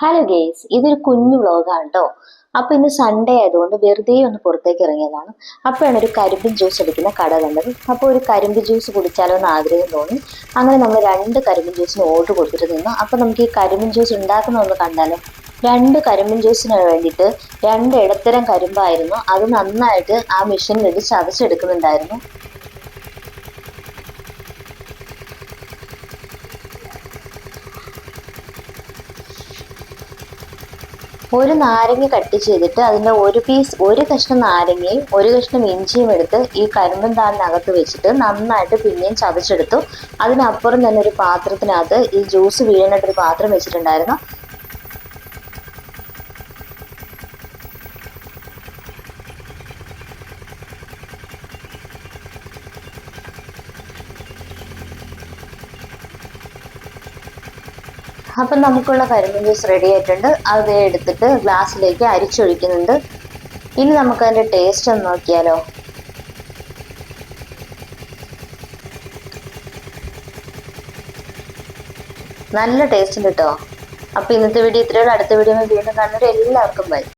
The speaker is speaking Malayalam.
ഹലോ ഗേസ്, ഇതൊരു കുഞ്ഞു വ്ളോഗാണ് കേട്ടോ. അപ്പൊ ഇന്ന് സൺഡേ ആയതുകൊണ്ട് വെറുതെ ഒന്ന് പുറത്തേക്ക് ഇറങ്ങിയതാണ്. അപ്പോഴാണ് ഒരു കരിമ്പിൻ ജ്യൂസ് അടിക്കുന്ന കട കണ്ടത്. അപ്പോൾ ഒരു കരിമ്പ് ജ്യൂസ് കുടിച്ചാലോ എന്ന് ആഗ്രഹം തോന്നി. അങ്ങനെ നമ്മൾ 2 കരിമ്പിൻ ജ്യൂസിന് ഓർഡർ കൊടുത്തിട്ട് നിന്നു. അപ്പൊ നമുക്ക് ഈ കരിമ്പിൻ ജ്യൂസ് ഉണ്ടാക്കുന്ന ഒന്ന് കണ്ടാലോ. 2 കരിമ്പിൻ ജ്യൂസിന് വേണ്ടിയിട്ട് 2 ഇടത്തരം കരിമ്പായിരുന്നു. അത് നന്നായിട്ട് ആ മെഷീനിൽ വെച്ച് ചതച്ചെടുക്കുന്നുണ്ടായിരുന്നു. ഒരു നാരങ്ങ കട്ട് ചെയ്തിട്ട് അതിൻ്റെ ഒരു കഷ്ണം നാരങ്ങയും ഒരു കഷ്ണം ഇഞ്ചിയും എടുത്ത് ഈ കരിമ്പൻ താളിനകത്ത് വെച്ചിട്ട് നന്നായിട്ട് പിന്നെയും ചതച്ചെടുത്തു. അതിനപ്പുറം തന്നെ ഒരു പാത്രത്തിനകത്ത് ഈ ജ്യൂസ് വീഴാനായിട്ടൊരു പാത്രം വെച്ചിട്ടുണ്ടായിരുന്നു. അപ്പം നമുക്കുള്ള കരിമ്പൻ ജ്യൂസ് റെഡി ആയിട്ടുണ്ട്. അത് എടുത്തിട്ട് ഗ്ലാസ്സിലേക്ക് അരിച്ചൊഴിക്കുന്നുണ്ട്. ഇനി നമുക്ക് അതിൻ്റെ ടേസ്റ്റ് ഒന്ന് നോക്കിയാലോ. നല്ല ടേസ്റ്റ് ഉണ്ട് കേട്ടോ. അപ്പോൾ ഇന്നത്തെ വീഡിയോ ഇത്രയുള്ള അടുത്ത വീഡിയോ വീണ്ടും കാണുന്നവർ എല്ലാവർക്കും ബൈ.